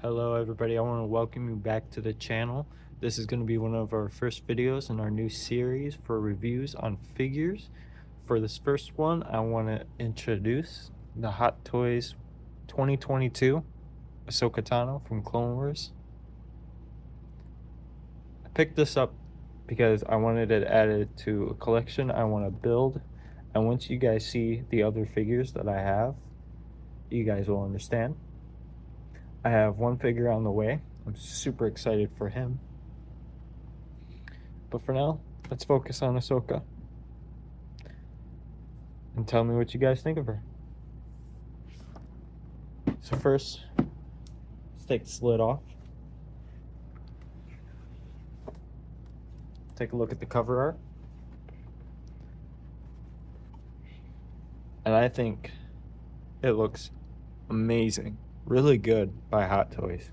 Hello everybody, I want to welcome you back to the channel. This is going to be one of our first videos in our new series for reviews on figures. For this first one, I want to introduce the Hot Toys 2022 Ahsoka Tano from Clone Wars. I picked this up because I wanted it added to a collection I want to build, and once you guys see the other figures that I have, you guys will understand. I have one figure on the way. I'm super excited for him. But for now, let's focus on Ahsoka. And tell me what you guys think of her. So first, let's take the lid off. Take a look at the cover art. And I think it looks amazing. Really good by Hot Toys.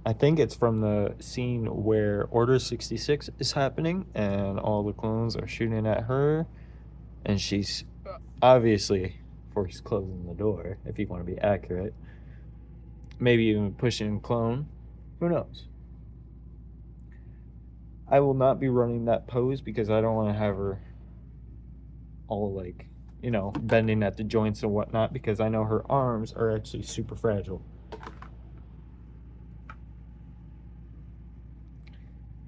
I think it's from the scene where Order 66 is happening and all the clones are shooting at her, and she's obviously force closing the door, if you want to be accurate. Maybe even pushing clone. Who knows? I will not be running that pose because I don't want to have her all like, bending at the joints and whatnot, because I know her arms are actually super fragile.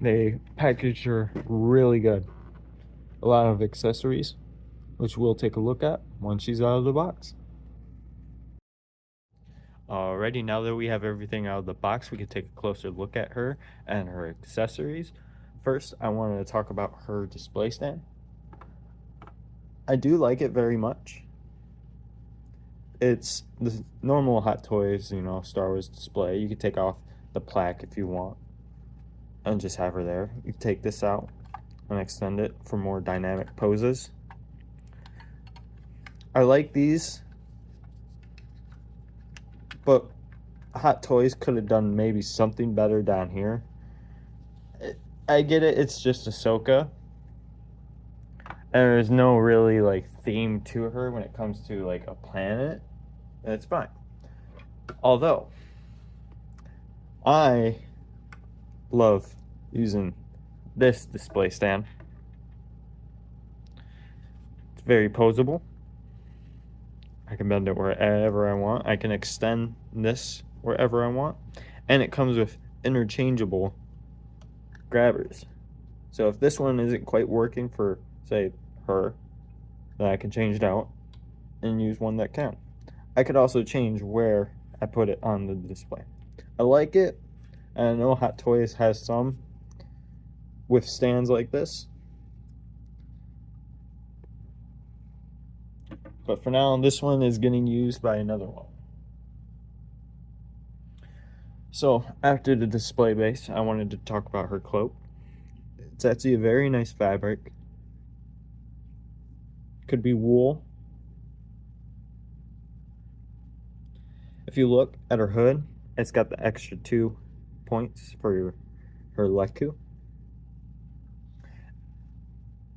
They packaged her really good. A lot of accessories, which we'll take a look at once she's out of the box. Alrighty, now that we have everything out of the box, we can take a closer look at her and her accessories. First, I wanted to talk about her display stand. I do like it very much. It's the normal Hot Toys, Star Wars display. You can take off the plaque if you want and just have her there. You can take this out and extend it for more dynamic poses. I like these, but Hot Toys could have done maybe something better down here. I get it, it's just Ahsoka, and there's no really like theme to her when it comes to like a planet, and it's fine. Although I love using this display stand. It's very posable. I can bend it wherever I want. I can extend this wherever I want, and it comes with interchangeable grabbers. So if this one isn't quite working for, say, her, then I can change it out and use one that can. I could also change where I put it on the display. I like it, and I know Hot Toys has some with stands like this. But for now, this one is getting used by another one. So after the display base, I wanted to talk about her cloak. It's actually a very nice fabric. Could be wool. If you look at her hood, it's got the extra 2 points for her leku.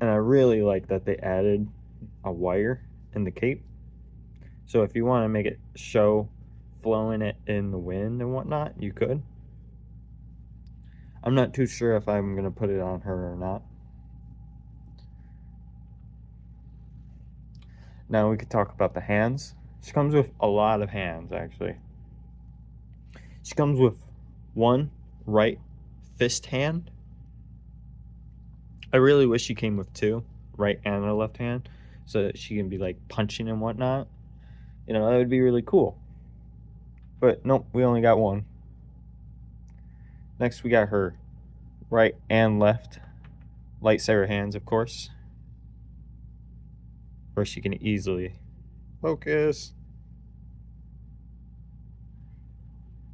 And I really like that they added a wire in the cape. So if you want to make it show flowing it in the wind and whatnot, you could. I'm not too sure if I'm going to put it on her or not. Now we could talk about the hands. She comes with a lot of hands, actually. She comes with one right fist hand. I really wish she came with 2, right and a left hand, so that she can be like punching and whatnot. That would be really cool. But nope, we only got 1. Next, we got her right and left lightsaber hands, of course, where she can easily focus.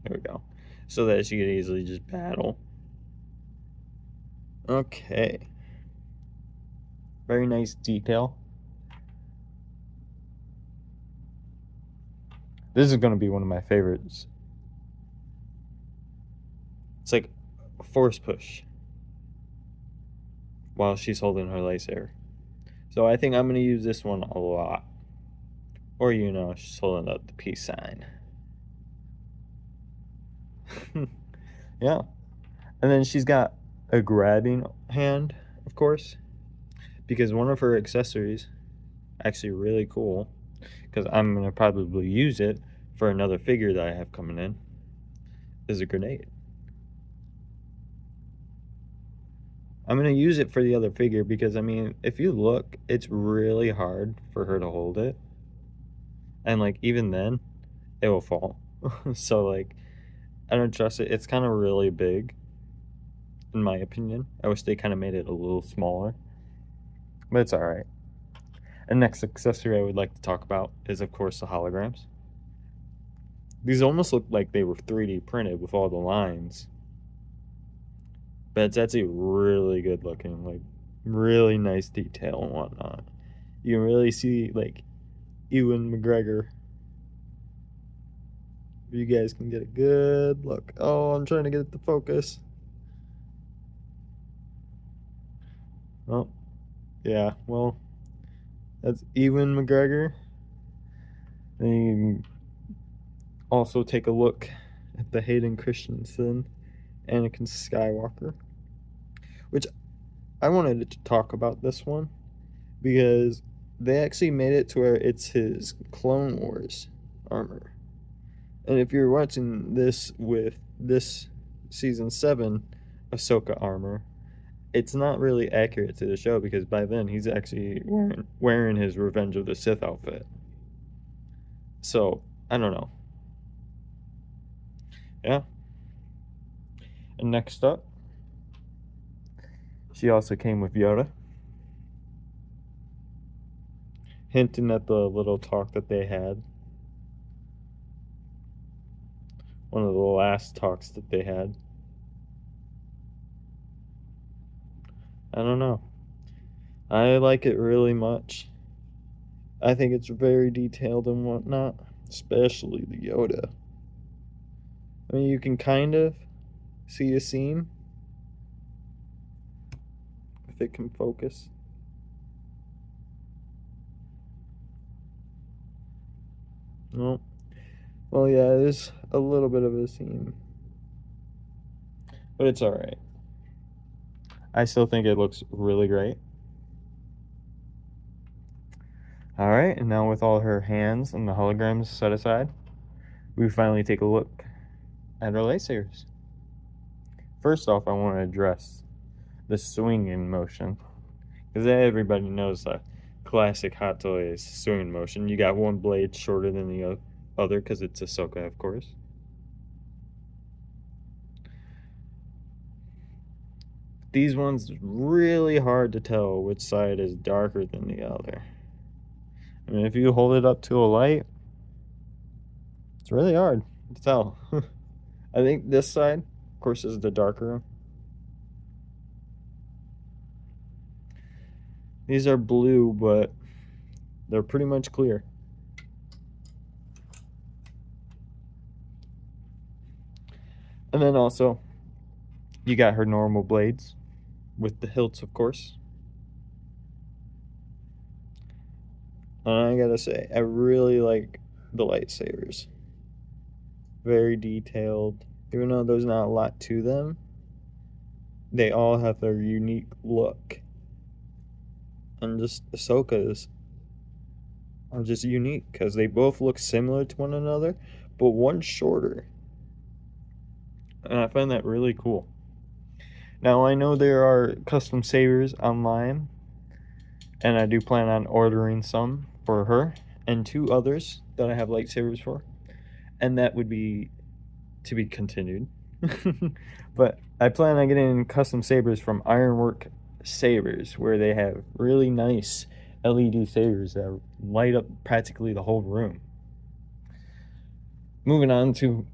There we go. So that she can easily just battle. Okay. Very nice detail. This is going to be one of my favorites. It's like a force push while she's holding her lightsaber. So I think I'm going to use this one a lot. Or, she's holding up the peace sign. Yeah. And then she's got a grabbing hand, of course, because one of her accessories, actually really cool, because I'm going to probably use it for another figure that I have coming in, is a grenade. I'm going to use it for the other figure because, I mean, if you look, it's really hard for her to hold it. And, like, even then, it will fall. So, like, I don't trust it. It's kind of really big, in my opinion. I wish they kind of made it a little smaller. But it's alright. And next accessory I would like to talk about is, of course, the holograms. These almost look like they were 3D printed with all the lines. But it's actually really good looking, like really nice detail and whatnot. You can really see like Ewan McGregor. You guys can get a good look. Oh, I'm trying to get it to focus. Oh, yeah, well, that's Ewan McGregor. And you can also take a look at the Hayden Christensen Anakin Skywalker, which I wanted to talk about this one because they actually made it to where it's his Clone Wars armor. And if you're watching this with this season 7 Ahsoka armor, it's not really accurate to the show because by then he's actually wearing his Revenge of the Sith outfit. So, I don't know. Yeah. And next up, she also came with Yoda, hinting at the little talk that they had. One of the last talks that they had. I don't know. I like it really much. I think it's very detailed and whatnot, especially the Yoda. I mean, you can kind of see a seam if it can focus. No. Well, yeah, there's a little bit of a seam, but it's alright. I still think it looks really great. Alright, and now with all her hands and the holograms set aside, we finally take a look at her lightsabers. First off, I want to address the swinging motion, because everybody knows the classic Hot Toys swinging motion. You got one blade shorter than the other because it's Ahsoka, of course. These ones, really hard to tell which side is darker than the other. I mean, if you hold it up to a light, it's really hard to tell. I think this side, of course, is the darker. These are blue, but they're pretty much clear. And then also, you got her normal blades with the hilts, of course. And I gotta say, I really like the lightsabers. Very detailed. Even though there's not a lot to them, they all have their unique look. And just Ahsoka's are just unique because they both look similar to one another, but one's shorter. And I find that really cool. Now, I know there are custom sabers online, and I do plan on ordering some for her and 2 others that I have lightsabers for. And that would be to be continued. But I plan on getting custom sabers from Ironwork Sabers, where they have really nice LED sabers that light up practically the whole room. Moving on to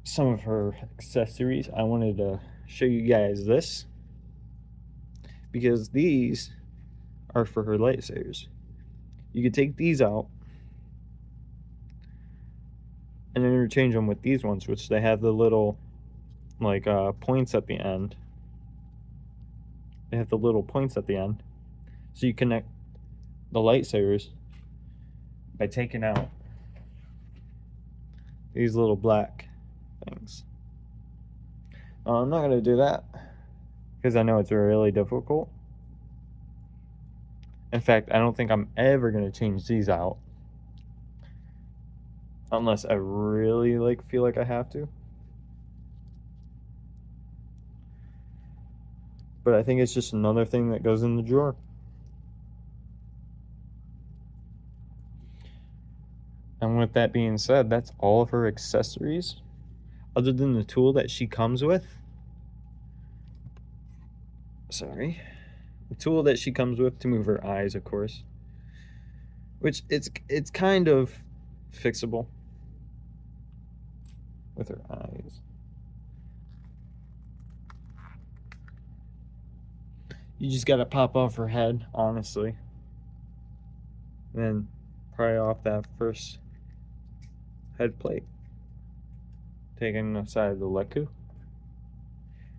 some of her accessories, I wanted to show you guys this because these are for her lightsabers. You can take these out and interchange them with these ones, which they have the little like points at the end. They have the little points at the end, so you connect the lightsabers by taking out these little black things. I'm not going to do that because I know it's really difficult. In fact, I don't think I'm ever going to change these out unless I really feel like I have to. But I think it's just another thing that goes in the drawer. And with that being said, that's all of her accessories other than the tool that she comes with. Sorry. The tool that she comes with to move her eyes, of course. Which it's kind of fixable with her eyes. You just gotta pop off her head, honestly. And then pry off that first head plate. Taking the side of the leku.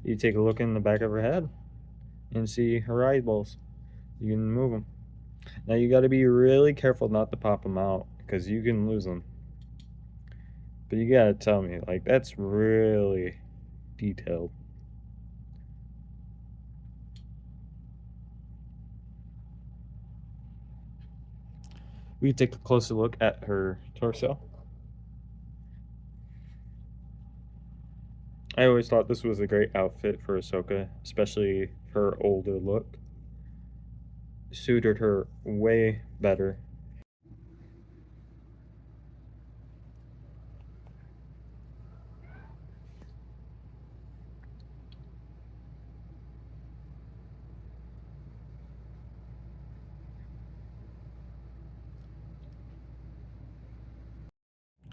You take a look in the back of her head and see her eyeballs. You can move them. Now you gotta be really careful not to pop them out because you can lose them. But you gotta tell me, like, that's really detailed. We take a closer look at her torso. I always thought this was a great outfit for Ahsoka, especially her older look. Suited her way better.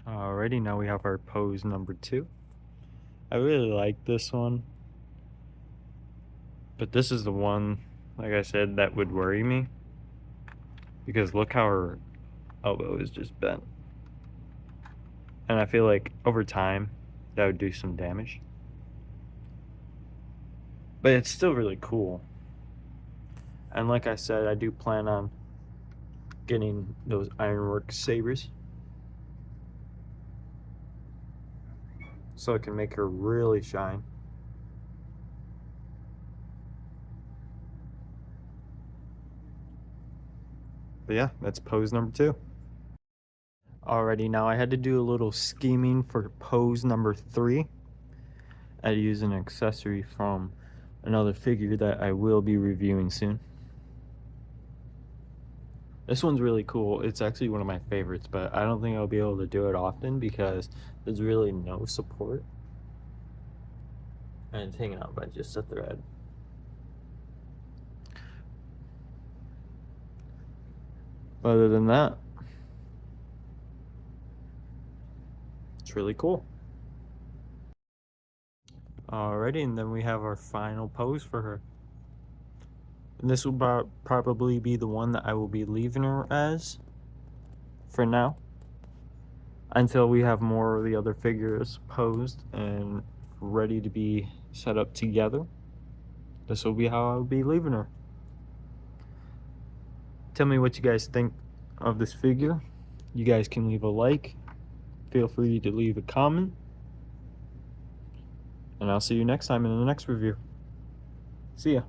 Alrighty, now we have our pose number 2. I really like this one. But this is the one, like I said, that would worry me. Because look how her elbow is just bent. And I feel like over time, that would do some damage. But it's still really cool. And like I said, I do plan on getting those ironwork sabers. So it can make her really shine. But yeah, that's pose number 2. Alrighty, now I had to do a little scheming for pose number 3. I had to use an accessory from another figure that I will be reviewing soon. This one's really cool. It's actually one of my favorites, but I don't think I'll be able to do it often because there's really no support. And it's hanging out by just a thread. Other than that, it's really cool. Alrighty, and then we have our final pose for her. And this will probably be the one that I will be leaving her as for now. Until we have more of the other figures posed and ready to be set up together. This will be how I'll be leaving her. Tell me what you guys think of this figure. You guys can leave a like. Feel free to leave a comment. And I'll see you next time in the next review. See ya.